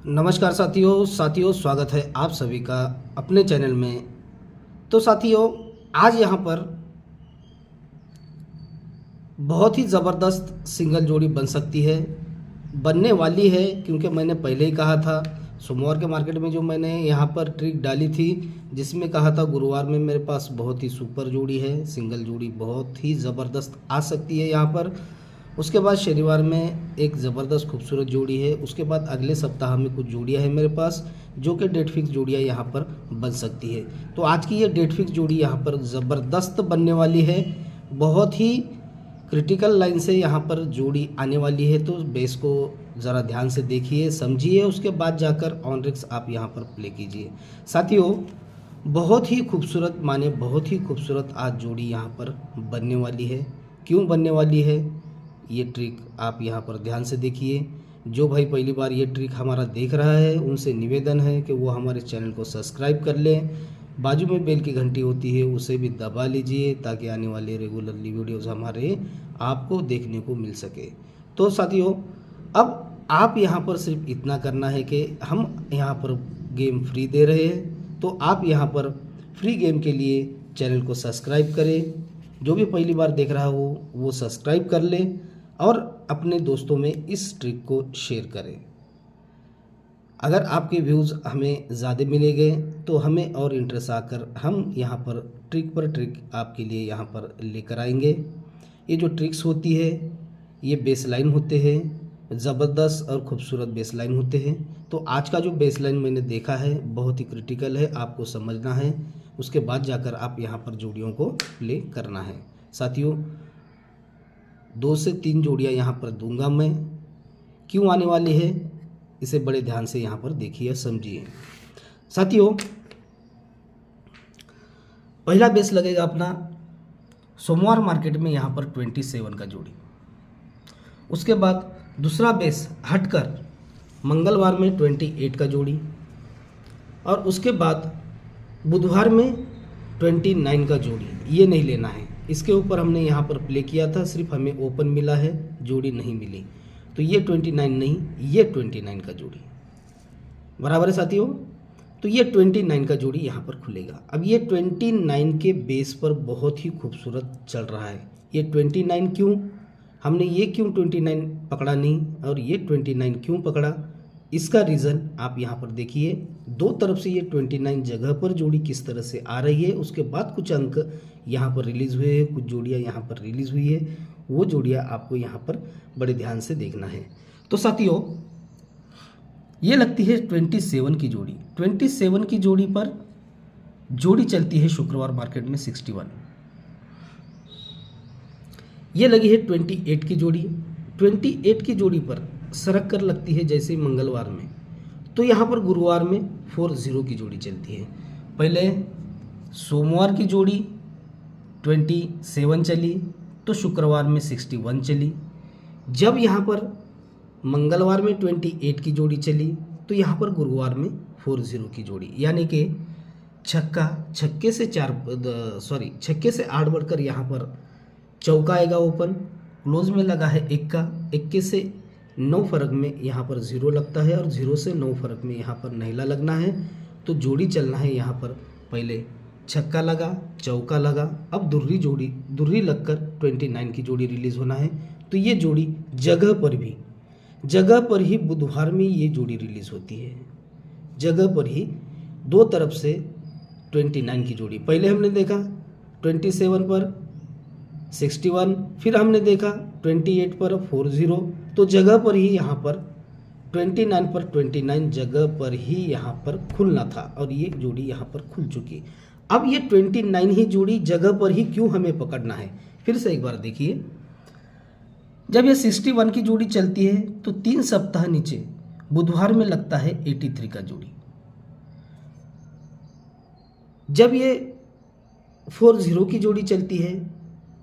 नमस्कार साथियों स्वागत है आप सभी का अपने चैनल में। तो साथियों, आज यहाँ पर बहुत ही ज़बरदस्त सिंगल जोड़ी बन सकती है, बनने वाली है, क्योंकि मैंने पहले ही कहा था सोमवार के मार्केट में जो मैंने यहाँ पर ट्रिक डाली थी, जिसमें कहा था गुरुवार में मेरे पास बहुत ही सुपर जोड़ी है, सिंगल जोड़ी बहुत ही ज़बरदस्त आ सकती है यहाँ पर। उसके बाद शनिवार में एक ज़बरदस्त खूबसूरत जोड़ी है। उसके बाद अगले सप्ताह में कुछ जोड़ियां हैं मेरे पास जो कि डेट फिक्स जोड़ियां यहाँ पर बन सकती है। तो आज की ये डेट फिक्स जोड़ी यहाँ पर ज़बरदस्त बनने वाली है, बहुत ही क्रिटिकल लाइन से यहाँ पर जोड़ी आने वाली है। तो बेस को ज़रा ध्यान से देखिए, समझिए, उसके बाद जाकर ऑन रिस्क आप यहाँ पर प्ले कीजिए। साथियों, बहुत ही खूबसूरत माने बहुत ही खूबसूरत आज जोड़ी यहाँ पर बनने वाली है। क्यों बनने वाली है ये ट्रिक आप यहाँ पर ध्यान से देखिए। जो भाई पहली बार ये ट्रिक हमारा देख रहा है उनसे निवेदन है कि वो हमारे चैनल को सब्सक्राइब कर लें, बाजू में बेल की घंटी होती है उसे भी दबा लीजिए ताकि आने वाले रेगुलरली वीडियोज़ हमारे आपको देखने को मिल सके। तो साथियों, अब आप यहाँ पर सिर्फ इतना करना है कि हम यहाँ पर गेम फ्री दे रहे हैं, तो आप यहाँ पर फ्री गेम के लिए चैनल को सब्सक्राइब करें। जो भी पहली बार देख रहा हो वो सब्सक्राइब कर ले और अपने दोस्तों में इस ट्रिक को शेयर करें। अगर आपके व्यूज़ हमें ज़्यादा मिलेंगे तो हमें और इंटरेस्ट आकर हम यहाँ पर ट्रिक आपके लिए यहाँ पर लेकर आएंगे। ये जो ट्रिक्स होती है ये बेसलाइन होते हैं, ज़बरदस्त और ख़ूबसूरत बेसलाइन होते हैं। तो आज का जो बेसलाइन मैंने देखा है बहुत ही क्रिटिकल है, आपको समझना है, उसके बाद जाकर आप यहाँ पर जोड़ियों को प्ले करना है। साथियों, 2 से 3 जोड़ियाँ यहाँ पर दूंगा मैं। क्यों आने वाली है इसे बड़े ध्यान से यहाँ पर देखिए, समझिए। साथियों, पहला बेस लगेगा अपना सोमवार मार्केट में यहाँ पर 27 का जोड़ी। उसके बाद दूसरा बेस हटकर मंगलवार में 28 का जोड़ी, और उसके बाद बुधवार में 29 का जोड़ी। ये नहीं लेना है, इसके ऊपर हमने यहाँ पर प्ले किया था, सिर्फ हमें ओपन मिला है, जोड़ी नहीं मिली। तो ये 29 नहीं, ये 29 का जोड़ी बराबर है साथियों। तो ये 29 का जोड़ी यहाँ पर खुलेगा। अब ये 29 के बेस पर बहुत ही खूबसूरत चल रहा है। ये 29 क्यों, हमने ये क्यों 29 पकड़ा नहीं और ये 29 क्यों पकड़ा, इसका रीज़न आप यहाँ पर देखिए। दो तरफ से ये 29 जगह पर जोड़ी किस तरह से आ रही है, उसके बाद कुछ अंक यहाँ पर रिलीज़ हुए हैं, कुछ जोड़ियाँ यहाँ पर रिलीज़ हुई है, वो जोड़ियाँ आपको यहाँ पर बड़े ध्यान से देखना है। तो साथियों, ये लगती है 27 की जोड़ी। 27 की जोड़ी पर जोड़ी चलती है शुक्रवार मार्केट में 61। ये लगी है 28 की जोड़ी। 28 की जोड़ी पर सरक कर लगती है जैसे मंगलवार में, तो यहाँ पर गुरुवार में 40 की जोड़ी चलती है। पहले सोमवार की जोड़ी 27 चली, तो शुक्रवार में 61 चली। जब यहाँ पर मंगलवार में 28 की जोड़ी चली, तो यहाँ पर गुरुवार में 40 की जोड़ी, यानी कि छक्के से 8 बढ़कर यहाँ पर चौका आएगा ओपन, क्लोज में लगा है इक्के से 9 फर्क में यहाँ पर 0 लगता है, और 0 से 9 फर्क में यहाँ पर नैला लगना है। तो जोड़ी चलना है यहाँ पर, पहले छक्का लगा, चौका लगा, अब दुर्री लगकर 29 की जोड़ी रिलीज़ होना है। तो ये जोड़ी जगह पर ही बुधवार में ये जोड़ी रिलीज़ होती है, जगह पर ही, दो तरफ से 29 की जोड़ी। पहले हमने देखा 27 पर 61, फिर हमने देखा 28 पर 40, तो जगह पर ही यहाँ पर 29 पर 29 जगह पर ही यहाँ पर खुलना था, और ये जोड़ी यहाँ पर खुल चुकी। अब ये 29 ही जोड़ी जगह पर ही क्यों हमें पकड़ना है, फिर से एक बार देखिए। जब ये 61 की जोड़ी चलती है तो 3 सप्ताह नीचे बुधवार में लगता है 83 का जोड़ी। जब ये 40 की जोड़ी चलती है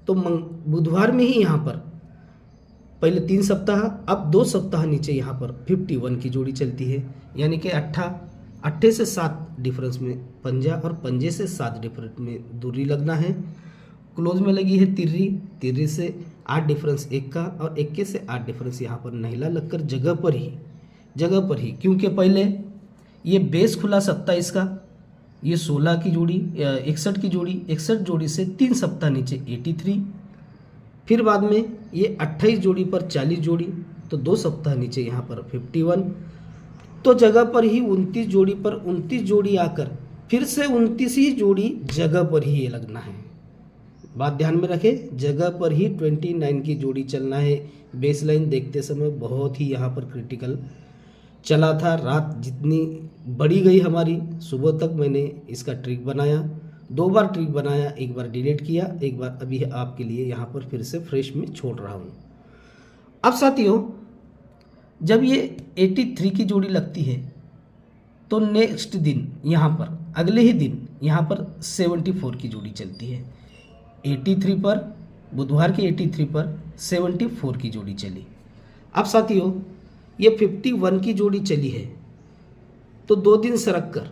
तो बुधवार में ही यहाँ पर पहले 3 सप्ताह, अब 2 सप्ताह नीचे यहाँ पर 51 की जोड़ी चलती है, यानी कि अट्ठे से 7 डिफरेंस में पंजा, और पंजे से 7 डिफरेंस में दूरी लगना है। क्लोज में लगी है तिर्री से 8 डिफरेंस 1 का, और 1 से 8 डिफरेंस यहाँ पर नहिला लगकर जगह पर ही जगह पर ही, क्योंकि पहले ये बेस खुला 27 का, ये 16 की जोड़ी 61 की जोड़ी, 61 जोड़ी से 3 सप्ताह नीचे 83, फिर बाद में ये 28 जोड़ी पर 40 जोड़ी, तो 2 सप्ताह नीचे यहाँ पर 51, तो जगह पर ही 29 जोड़ी पर 29 जोड़ी आकर फिर से 29 ही जोड़ी जगह पर ही ये लगना है। बात ध्यान में रखें, जगह पर ही 29 की जोड़ी चलना है। बेस लाइन देखते समय बहुत ही यहाँ पर क्रिटिकल चला था। रात जितनी बढ़ी गई हमारी, सुबह तक मैंने इसका ट्रिक बनाया, 2 बार ट्रिक बनाया, एक बार डिलीट किया, एक बार अभी आपके लिए यहाँ पर फिर से फ्रेश में छोड़ रहा हूँ। अब साथियों, जब ये 83 की जोड़ी लगती है तो नेक्स्ट दिन यहाँ पर, अगले ही दिन यहाँ पर 74 की जोड़ी चलती है। 83 पर, बुधवार के 83 पर 74 की जोड़ी चली। अब साथियों, ये 51 की जोड़ी चली है, तो 2 दिन सरक कर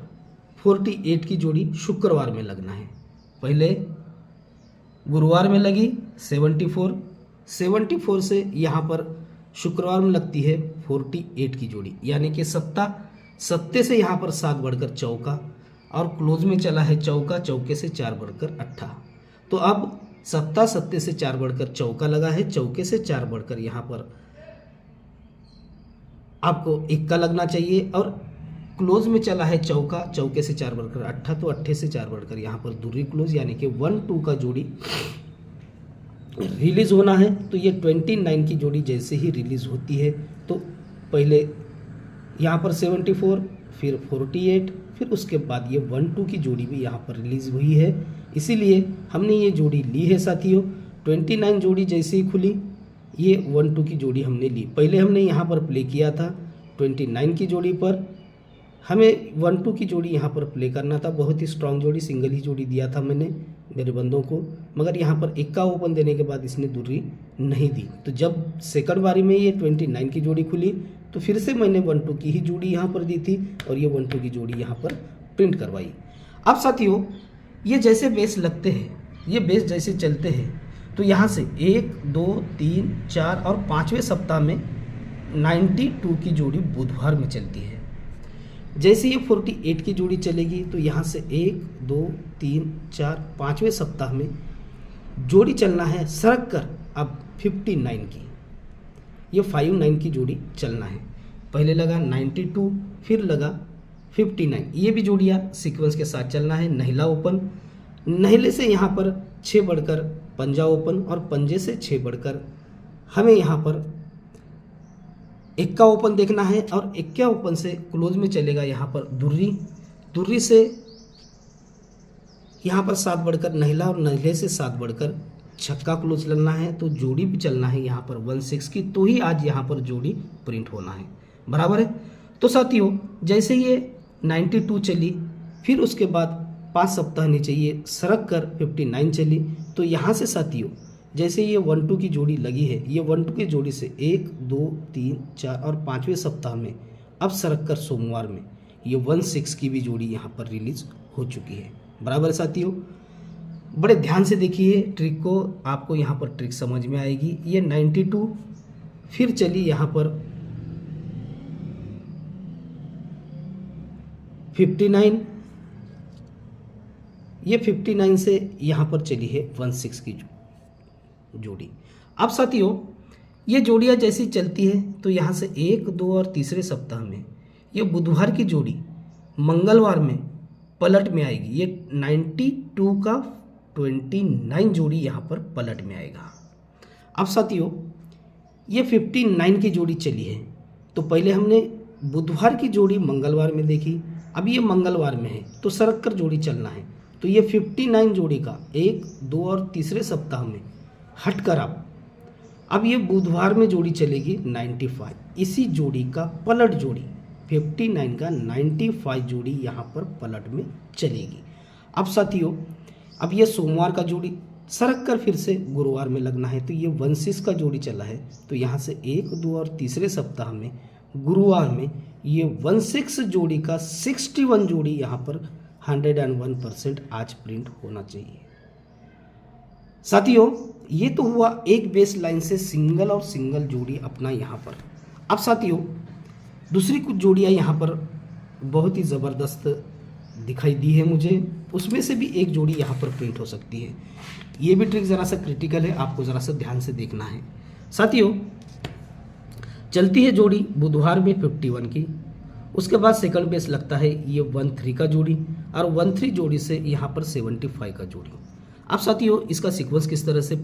48 की जोड़ी शुक्रवार में लगना है। पहले गुरुवार में लगी 74 से यहाँ पर शुक्रवार में लगती है 48 की जोड़ी, यानी कि सत्ते से यहाँ पर 7 बढ़कर चौका, और क्लोज में चला है चौका, चौके से 4 बढ़कर 8। तो अब सत्ते से 4 बढ़कर चौका लगा है, चौके से 4 बढ़कर यहाँ पर आपको 1 का लगना चाहिए, और क्लोज में चला है चौका, चौके से 4 बढ़कर 8, तो 8 से 4 बढ़कर यहाँ पर दूरी क्लोज, यानी कि 1-2 का जोड़ी रिलीज होना है। तो ये 29 की जोड़ी जैसे ही रिलीज होती है तो पहले यहाँ पर 74, फिर 48, फिर उसके बाद ये 1-2 की जोड़ी भी यहाँ पर रिलीज हुई है, इसीलिए हमने ये जोड़ी ली है साथियों। 29 जोड़ी जैसे ही खुली, ये 1-2 की जोड़ी हमने ली। पहले हमने यहाँ पर प्ले किया था 29 की जोड़ी पर, हमें 1-2 की जोड़ी यहाँ पर प्ले करना था। बहुत ही स्ट्रांग जोड़ी, सिंगल ही जोड़ी दिया था मैंने मेरे बंदों को, मगर यहाँ पर 1 का ओपन देने के बाद इसने दूरी नहीं दी। तो जब सेकंड बारी में ये 29 की जोड़ी खुली तो फिर से मैंने 1-2 की ही जोड़ी यहाँ पर दी थी, और ये 1-2 की जोड़ी यहाँ पर प्रिंट करवाई। अब साथियों, ये जैसे बेस लगते हैं, ये बेस जैसे चलते हैं, तो यहाँ से 1, 2, 3, 4 और 5वें सप्ताह में 92 की जोड़ी बुधवार में चलती है। जैसे ये 48 की जोड़ी चलेगी तो यहाँ से 1, 2, 3, 4, 5वें सप्ताह में जोड़ी चलना है सरक कर अब 59 की, ये 59 की जोड़ी चलना है। पहले लगा 92, फिर लगा 59, ये भी जोड़ियाँ सीक्वेंस के साथ चलना है। नहिला ओपन, नहिले से यहाँ पर 6 बढ़कर पंजा ओपन, और पंजे से 6 बढ़कर हमें यहाँ पर 1 का ओपन देखना है, और 1 का ओपन से क्लोज में चलेगा यहाँ पर दुर्री से यहाँ पर 7 बढ़कर नहिला, और नहिले से 7 बढ़कर छक्का क्लोज चलना है। तो जोड़ी भी चलना है यहाँ पर 1-6 की, तो ही आज यहाँ पर जोड़ी प्रिंट होना है, बराबर है। तो साथियों, जैसे ये 92 चली, फिर उसके बाद 5 सप्ताह नीचे ये सरक कर 59 चली, तो यहाँ से साथियों जैसे ये 1-2 की जोड़ी लगी है, ये 1-2 की जोड़ी से 1, 2, 3, 4 और 5वें सप्ताह में अब सरक कर सोमवार में ये 1-6 की भी जोड़ी यहाँ पर रिलीज हो चुकी है, बराबर साथियों। बड़े ध्यान से देखिए ट्रिक को, आपको यहाँ पर ट्रिक समझ में आएगी। ये 92 फिर चली यहाँ पर 59, ये 59 से यहाँ पर चली है 1-6 की जोड़ी। अब साथियों, ये जोड़ियाँ जैसी चलती है तो यहाँ से 1, 2 और तीसरे सप्ताह में ये बुधवार की जोड़ी मंगलवार में पलट में आएगी। ये 92 का 29 जोड़ी यहाँ पर पलट में आएगा। अब साथियों, ये 59 की जोड़ी चली है, तो पहले हमने बुधवार की जोड़ी मंगलवार में देखी, अब ये मंगलवार में है तो सरक कर जोड़ी चलना है। तो ये 59 जोड़ी का 1, 2 और तीसरे सप्ताह में हटकर अब ये बुधवार में जोड़ी चलेगी 95, इसी जोड़ी का पलट जोड़ी 59 का 95 जोड़ी यहाँ पर पलट में चलेगी। अब साथियों, अब ये सोमवार का जोड़ी सरक कर फिर से गुरुवार में लगना है, तो ये 1-6 का जोड़ी चला है, तो यहाँ से 1, 2 और तीसरे सप्ताह में गुरुवार में ये 1-6 जोड़ी का 61 जोड़ी यहाँ पर 101% आज प्रिंट होना चाहिए। साथियों, ये तो हुआ एक बेस लाइन से सिंगल और सिंगल जोड़ी अपना यहाँ पर। अब साथियों, दूसरी कुछ जोड़ियाँ यहाँ पर बहुत ही ज़बरदस्त दिखाई दी है मुझे, उसमें से भी एक जोड़ी यहाँ पर प्रिंट हो सकती है। ये भी ट्रिक ज़रा सा क्रिटिकल है, आपको ज़रा सा ध्यान से देखना है। साथियों, चलती है जोड़ी बुधवार में 51 की, उसके बाद सेकंड बेस लगता है ये 13 का जोड़ी, और 13 जोड़ी से यहाँ पर 75 का जोड़ी। अब साथियों, इसका सीक्वेंस किस तरह से,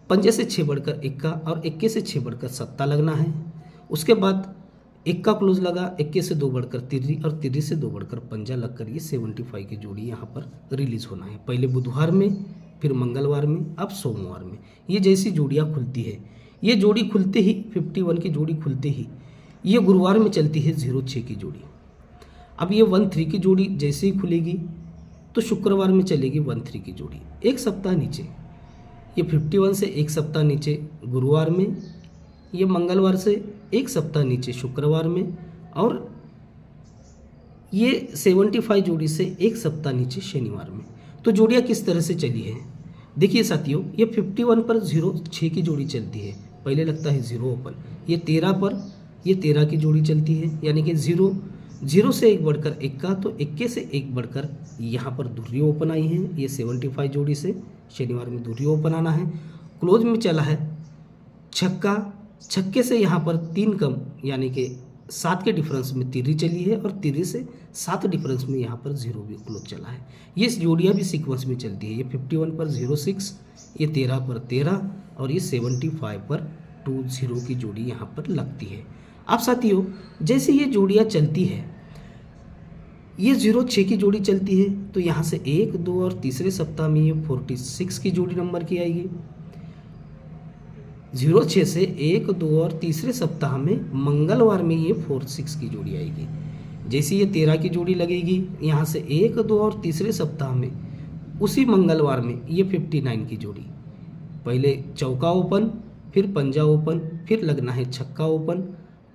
पंजे से 6 बढ़कर इक्का और इक्के से 6 बढ़कर सत्ता लगना है। उसके बाद इक्का क्लोज लगा, इक्के से 2 बढ़कर तिर्री और तिर्री से 2 बढ़कर पंजा लगकर ये 75 की जोड़ी यहाँ पर रिलीज होना है। पहले बुधवार में, फिर मंगलवार में, अब सोमवार में। ये जैसी जोड़ियाँ खुलती है, ये जोड़ी खुलते ही 51 की जोड़ी खुलते ही ये गुरुवार में चलती है 06 की जोड़ी। अब ये 13 की जोड़ी जैसे ही खुलेगी तो शुक्रवार में चलेगी 13 की जोड़ी। एक सप्ताह नीचे, ये 51 से एक सप्ताह नीचे गुरुवार में, ये मंगलवार से एक सप्ताह नीचे शुक्रवार में, और ये 75 जोड़ी से एक सप्ताह नीचे शनिवार में। तो जोड़ियाँ किस तरह से चली है देखिए साथियों, ये 51 पर 06 की जोड़ी चलती है, पहले लगता है 0 ओपन। ये 13 पर ये 13 की जोड़ी चलती है, यानी कि 0 से 1 बढ़कर इक्का, तो इक्के से 1 बढ़कर यहाँ पर दूसरी ओपन आई है। ये 75 जोड़ी से शनिवार में दूसरी ओपन आना है। क्लोज में चला है छक्का, छक्के से यहाँ पर 3 कम, यानी कि 7 के डिफरेंस में तिर्री चली है, और तिर्री से 7 डिफरेंस में यहाँ पर 0 भी क्लोज चला है। ये जोड़ियाँ भी सीक्वेंस में चलती है। ये 51 पर 06, ये 13 पर 13, और ये 75 पर 20 की जोड़ी यहाँ पर लगती है। अब साथियों, जैसे ये जोड़ियाँ चलती है, ये 06 की जोड़ी चलती है, तो यहाँ से 1, 2 और तीसरे सप्ताह में ये 46 की जोड़ी नंबर की आएगी। 06 से 1, 2 और तीसरे सप्ताह में मंगलवार में ये 46 की जोड़ी आएगी। जैसे ये 13 की जोड़ी लगेगी, यहाँ से 1, 2 और तीसरे सप्ताह में उसी मंगलवार में ये 59 की जोड़ी। पहले चौका ओपन, फिर पंजा ओपन, फिर लगना है छक्का ओपन।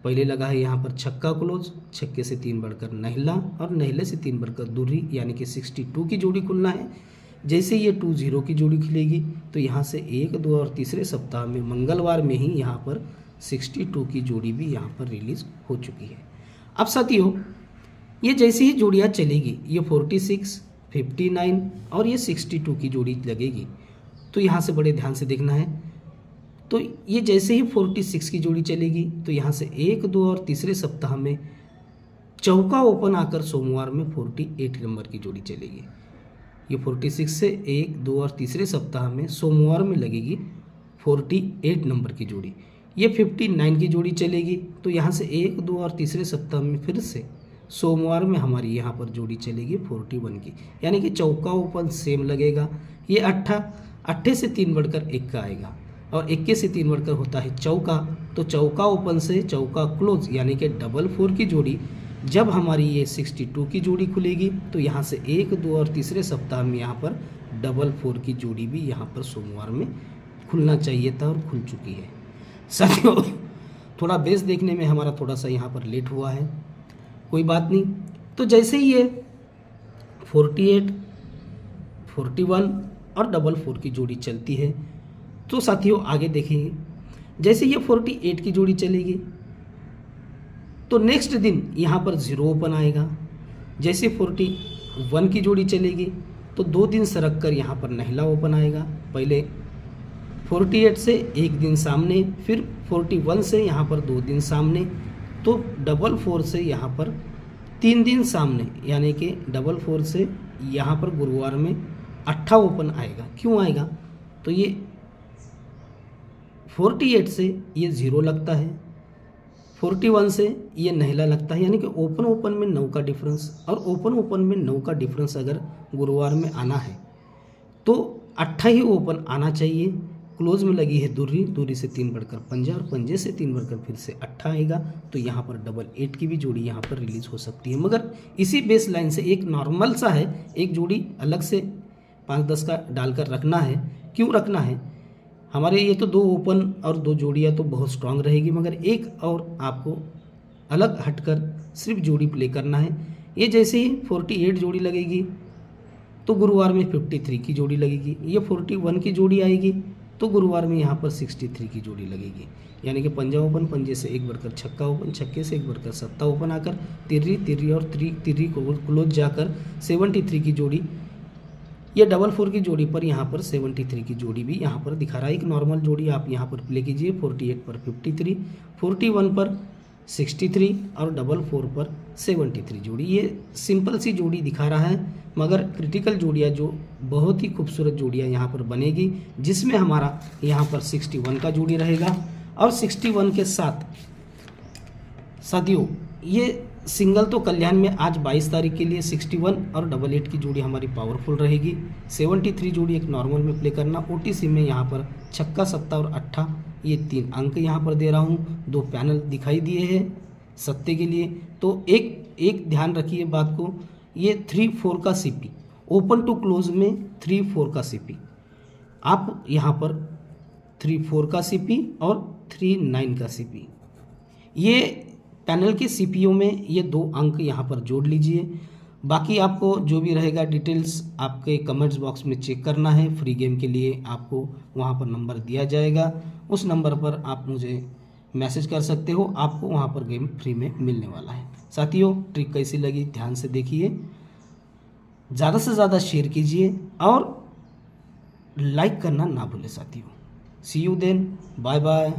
पहले लगा है यहाँ पर छक्का क्लोज, छक्के से 3 बढ़कर नहला, और नहले से 3 बढ़कर दूरी, यानी कि 62 की जोड़ी खुलना है। जैसे ये 20 की जोड़ी खुलेगी, तो यहाँ से 1, 2 और तीसरे सप्ताह में मंगलवार में ही यहाँ पर 62 की जोड़ी भी यहाँ पर रिलीज हो चुकी है। अब साथियों, ये जैसे ही जोड़ियाँ चलेगी, ये 46, 59 और ये 62 की जोड़ी लगेगी, तो यहाँ से बड़े ध्यान से देखना है। तो ये जैसे ही 46 की जोड़ी चलेगी, तो यहाँ से 1, 2 और तीसरे सप्ताह में चौका ओपन आकर सोमवार में 48 नंबर की जोड़ी चलेगी। ये 46 से 1, 2 और तीसरे सप्ताह में सोमवार में लगेगी 48 नंबर की जोड़ी। ये 59 की जोड़ी चलेगी, तो यहाँ से 1, 2 और तीसरे सप्ताह में फिर से सोमवार में हमारी यहाँ पर जोड़ी चलेगी 41 की, यानी कि चौका ओपन सेम लगेगा। ये अट्ठे से 3 बढ़कर 1 का आएगा, और 1 से 3 बढ़कर होता है चौका, तो चौका ओपन से चौका क्लोज, यानी कि 4 की जोड़ी जब हमारी ये 62 की जोड़ी खुलेगी, तो यहाँ से 1, 2 और तीसरे सप्ताह में यहाँ पर 4 की जोड़ी भी यहाँ पर सोमवार में खुलना चाहिए था और खुल चुकी है। साथियों, थोड़ा बेस देखने में हमारा थोड़ा सा यहाँ पर लेट हुआ है, कोई बात नहीं। तो जैसे ही ये 48, 41 और 4 की जोड़ी चलती है, तो साथियों आगे देखेंगे, जैसे ये 48 की जोड़ी चलेगी, तो नेक्स्ट दिन यहाँ पर 0 ओपन आएगा। जैसे 41 की जोड़ी चलेगी, तो 2 दिन सरक कर यहाँ पर नहला ओपन आएगा। पहले 48 से 1 दिन सामने, फिर 41 से यहाँ पर 2 दिन सामने, तो 44 से यहाँ पर 3 दिन सामने, यानी कि 44 से यहाँ पर गुरुवार में 8 ओपन आएगा। क्यों आएगा? तो ये 48 से ये 0 लगता है, 41 से ये नहला लगता है, यानी कि ओपन में 9 का डिफरेंस, और ओपन में 9 का डिफरेंस अगर गुरुवार में आना है तो 8 ही ओपन आना चाहिए। क्लोज में लगी है दूरी से 3 बढ़कर पंजा, और पंजे से 3 बढ़कर फिर से 8 आएगा, तो यहाँ पर 88 की भी जोड़ी यहाँ पर रिलीज हो सकती है। मगर इसी बेस लाइन से एक नॉर्मल सा है, एक जोड़ी अलग से 5-10 का डालकर रखना है। क्यों रखना है? हमारे ये तो 2 ओपन और 2 जोड़ियाँ तो बहुत स्ट्रांग रहेगी, मगर एक और आपको अलग हटकर सिर्फ जोड़ी प्ले करना है। ये जैसे ही 48 जोड़ी लगेगी, तो गुरुवार में 53 की जोड़ी लगेगी। ये 41 की जोड़ी आएगी, तो गुरुवार में यहाँ पर 63 की जोड़ी लगेगी, यानी कि पंजा ओपन, पंजे से एक बढ़कर छक्का ओपन, छक्के से एक बढ़कर सत्ता ओपन आकर तिर्री तिर्री और तिर्री को क्लोज जाकर 73 की जोड़ी, ये डबल 4 की जोड़ी पर यहाँ पर 73 की जोड़ी भी यहाँ पर दिखा रहा है। एक नॉर्मल जोड़ी आप यहाँ पर प्ले कीजिए, 48 पर 53, 41 पर 63 और डबल 4 पर 73 जोड़ी। ये सिंपल सी जोड़ी दिखा रहा है, मगर क्रिटिकल जोड़ियाँ जो बहुत ही खूबसूरत जोड़ियाँ यहाँ पर बनेगी, जिसमें हमारा यहाँ पर 61 का जोड़ी रहेगा। और 61 के साथ साथियों ये सिंगल तो कल्याण में आज 22 तारीख के लिए 61 और डबल 8 की जोड़ी हमारी पावरफुल रहेगी। 73 जोड़ी एक नॉर्मल में प्ले करना। ओटीसी में यहाँ पर छक्का, सत्ता और अट्ठा, ये 3 अंक यहाँ पर दे रहा हूँ। 2 पैनल दिखाई दिए हैं सत्ते के लिए, तो एक ध्यान रखिए बात को, ये 3-4 का सीपी, ओपन टू क्लोज में 3-4 का सीपी, आप यहाँ पर 3-4 का सीपी और 3-9 का सीपी, ये पैनल के सीपीओ में ये 2 अंक यहाँ पर जोड़ लीजिए। बाकी आपको जो भी रहेगा डिटेल्स आपके कमेंट्स बॉक्स में चेक करना है। फ्री गेम के लिए आपको वहाँ पर नंबर दिया जाएगा, उस नंबर पर आप मुझे मैसेज कर सकते हो, आपको वहाँ पर गेम फ्री में मिलने वाला है। साथियों ट्रिक कैसी लगी ध्यान से देखिए, ज़्यादा से ज़्यादा शेयर कीजिए और लाइक करना ना भूलें साथियों। सी यू देन, बाय बाय।